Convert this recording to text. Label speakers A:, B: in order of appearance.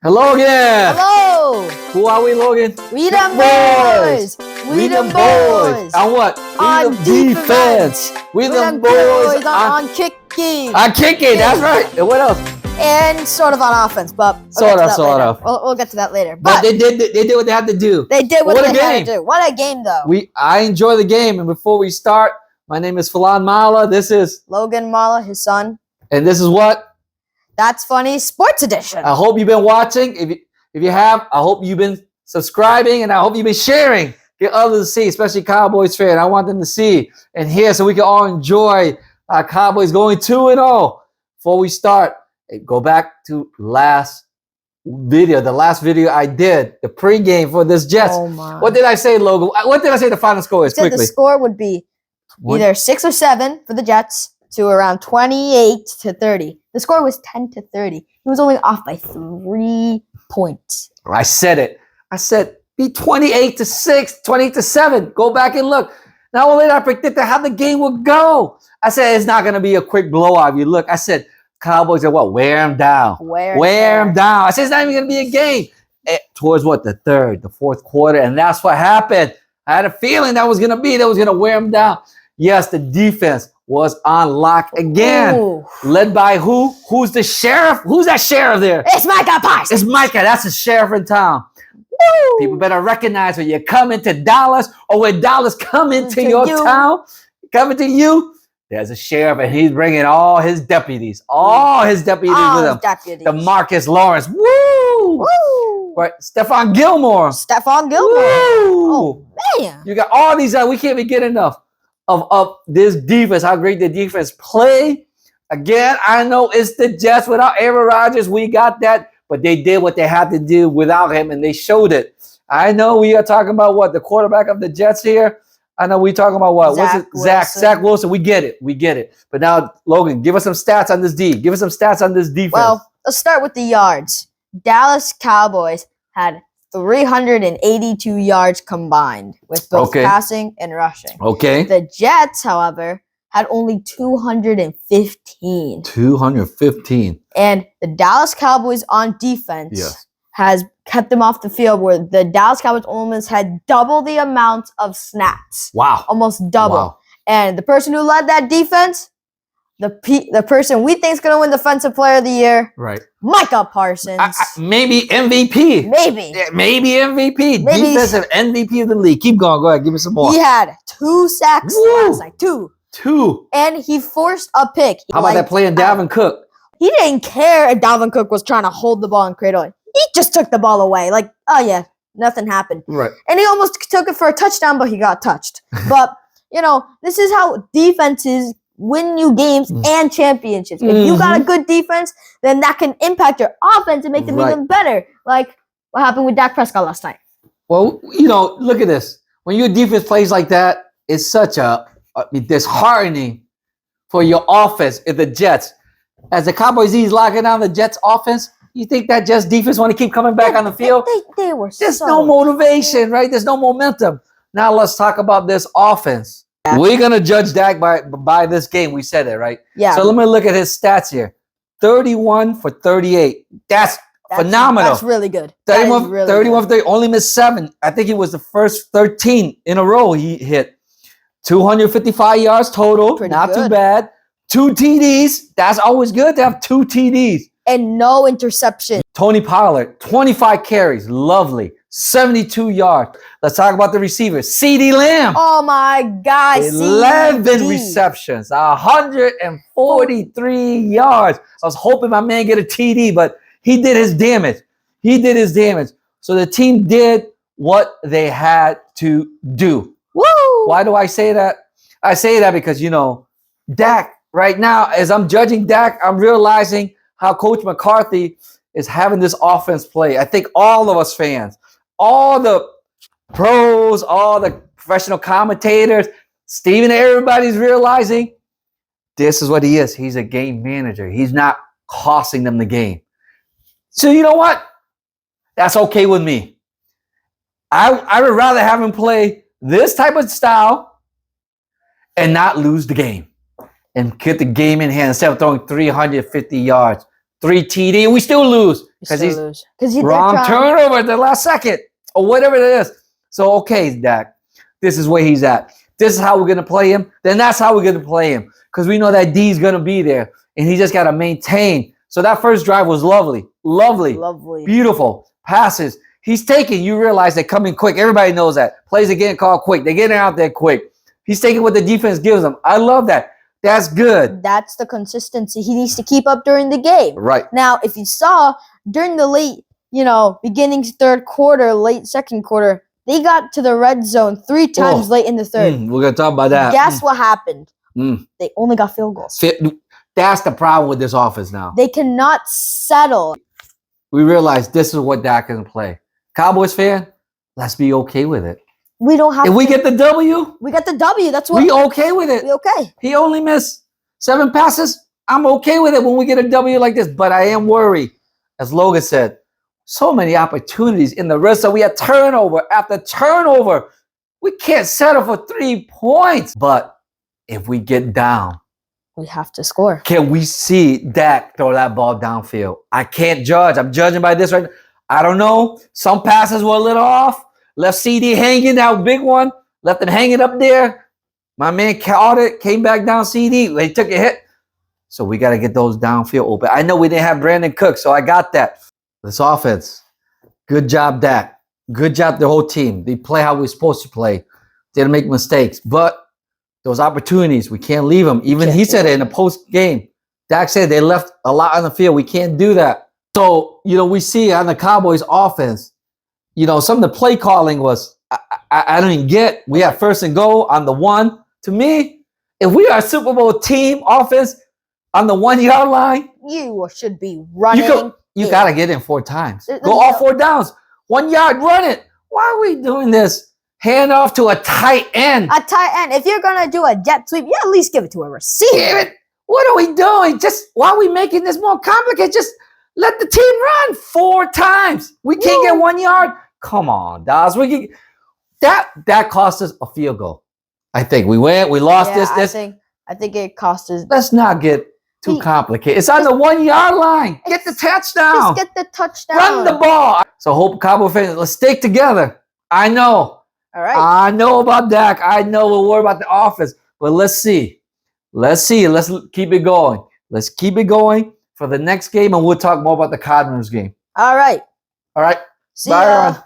A: Hello again.
B: Hello.
A: Who are we, Logan?
B: We them boys. We them boys.
A: On what?
B: On defense.
A: We
B: We
A: them
B: them
A: boys
B: on kicking.
A: on kicking. That's right. And what else?
B: And sort of on offense, but
A: Sort of.
B: We'll get to that later.
A: But they did what they had to do.
B: They did what
A: What a
B: they had
A: game.
B: to do. What a game, though.
A: I enjoy the game. And before we start, my name is Falan Mala. This is
B: Logan Mala, his son.
A: and this is what?
B: That's Funny Sports Edition.
A: I hope you've been watching. If you have, I hope you've been subscribing, and I hope you've been sharing. Get others to see, especially Cowboys fans. I want them to see and hear so we can all enjoy our Cowboys going 2-0. Before we start, go back to the last video I did, the pregame for this Jets.
B: Oh my.
A: What did I say, Logan? What did I say the final score is?
B: Said
A: Quickly.
B: the score would be either 6 or 7 for the Jets to around 28-30. The score was 10-30. He was only off by 3 points.
A: I said it. I said be 28-6, 28-7. Go back and look. Not only did I predict how the game would go, I said it's not going to be a quick blowout. You look, I said Cowboys are what? Wear them down. Wear them down. I said it's not even going to be a game. Towards what? The third, the fourth quarter, and that's what happened. I had a feeling that was going to wear them down. Yes, the defense was on lock again.
B: Ooh.
A: Led by who? Who's the sheriff? Who's that sheriff there?
B: It's Micah Parsons.
A: It's Micah. That's the sheriff in town.
B: Woo.
A: People better recognize when you come into Dallas or when Dallas come into your town, coming to you, there's a sheriff and he's bringing all his deputies. All his deputies with him.
B: Deputies.
A: The Marcus Lawrence. Woo!
B: Woo.
A: Right. Stephon Gilmore.
B: Stephon Gilmore.
A: Woo!
B: Oh, man.
A: You got all these we can't even get enough of this defense, how great the defense play. Again, I know it's the Jets without Aaron Rodgers. We got that, but they did what they had to do without him, and they showed it. I know we are talking about what? The quarterback of the Jets here? I know we're talking about what? Zach Wilson. We get it. But now, Logan, give us some stats on this D. Give us some stats on this defense.
B: Well, let's start with the yards. Dallas Cowboys had 382 yards combined with both passing and rushing.
A: Okay.
B: The Jets, however, had only 215.
A: 215.
B: And the Dallas Cowboys on defense has kept them off the field, where the Dallas Cowboys almost had double the amount of snaps.
A: Wow.
B: Almost double.
A: Wow.
B: And the person who led that defense, the person we think is going to win Defensive Player of the Year,
A: right?
B: Micah Parsons.
A: Maybe MVP.
B: Maybe
A: MVP.
B: Maybe.
A: Defensive MVP of the league. Keep going. Go ahead. Give me some more.
B: He had 2 sacks last night. Two. And he forced a pick.
A: How about that play in Dalvin Cook?
B: He didn't care if Dalvin Cook was trying to hold the ball and cradle it. He just took the ball away. Like, oh yeah, nothing happened.
A: Right.
B: And he almost took it for a touchdown, but he got touched. But, this is how defenses win you games and championships. If you got a good defense, then that can impact your offense and make them even better. Like what happened with Dak Prescott last night.
A: Well, look at this. When your defense plays like that, it's such a disheartening for your offense. If the Jets, as the Cowboys locking down the Jets offense, you think that Jets defense want to keep coming back on the field?
B: They were
A: There's no motivation, right? There's no momentum. Now let's talk about this offense. We're going to judge Dak by this game. We said it, right?
B: Yeah.
A: So let me look at his stats here. 31 for 38. That's phenomenal.
B: That's really good.
A: 31 for 30. Only missed 7. I think he was the first 13 in a row he hit. 255 yards total. Not too bad. 2 TDs. That's always good to have 2 TDs.
B: And no interception.
A: Tony Pollard, 25 carries. Lovely. 72 yards. Let's talk about the receivers. CeeDee Lamb.
B: Oh, my God.
A: 11 receptions. 143 yards. I was hoping my man get a TD, but he did his damage. So the team did what they had to do.
B: Woo!
A: Why do I say that? I say that because, Dak, right now, as I'm judging Dak, I'm realizing how Coach McCarthy is having this offense play. I think all of us fans, all the pros, all the professional commentators, Steven, everybody's realizing this is what he is. He's a game manager. He's not costing them the game. So you know what? That's okay with me. I would rather have him play this type of style and not lose the game and get the game in hand instead of throwing 350 yards. 3 TD, and we still lose because he's
B: because
A: wrong turnover at the last second or whatever it is. So, okay, Dak, this is where he's at. This is how we're going to play him. Then that's how we're going to play him because we know that D's going to be there, and he just got to maintain. So that first drive was lovely, beautiful passes. He's taking. You realize they're coming quick. Everybody knows that. Plays are getting called quick. They're getting out there quick. He's taking what the defense gives him. I love that. That's good.
B: That's the consistency he needs to keep up during the game.
A: Right.
B: Now, if you saw during the late, beginning third quarter, late second quarter, they got to the red zone 3 times late in the third.
A: We're going to talk about that.
B: Guess what happened? They only got field goals.
A: That's the problem with this offense now.
B: They cannot settle.
A: We realize this is what Dak can play. Cowboys fan, let's be okay with it.
B: We don't have
A: If we get the W,
B: we got the W. That's what
A: we okay with it.
B: we okay.
A: He only missed 7 passes. I'm okay with it when we get a W like this, but I am worried. As Logan said, so many opportunities in the rest of we had turnover after turnover. We can't settle for 3 points. But if we get down,
B: we have to score.
A: can we see Dak throw that ball downfield? I can't judge. I'm judging by this right now. I don't know. Some passes were a little off. Left CD hanging, that big one. Left him hanging up there. My man caught it, came back down CD. They took a hit. So we got to get those downfield open. I know we didn't have Brandon Cook, so I got that. This offense, good job, Dak. Good job, the whole team. They play how we're supposed to play. Didn't make mistakes. But those opportunities, we can't leave them. Even he said it in the post game. Dak said they left a lot on the field. We can't do that. So, we see on the Cowboys offense, some of the play calling was, I don't even get. We have 1st and goal on the 1. To me, if we are a Super Bowl team offense on the 1-yard line,
B: you should be running.
A: You got to get in 4 times. Go all 4 downs. 1 yard, run it. Why are we doing this? Hand off to a tight end.
B: A tight end. If you're going to do a jet sweep, you at least give it to a receiver.
A: Damn it. What are we doing? Just why are we making this more complicated? Just let the team run 4 times. We can't get 1 yard. Come on, Dawes. That cost us a field goal. I think we lost this.
B: I think it cost us.
A: Let's not get too complicated. It's on the 1 yard line. Get the touchdown.
B: Just get the touchdown.
A: Run the ball. So hope Cowboy fans, let's stick together. I know.
B: All right.
A: I know about Dak. I know we're worried about the offense. But let's see. Let's keep it going. Let's keep it going for the next game, and we'll talk more about the Cardinals game.
B: All right.
A: All right.
B: See
A: Bye,
B: ya.
A: everyone.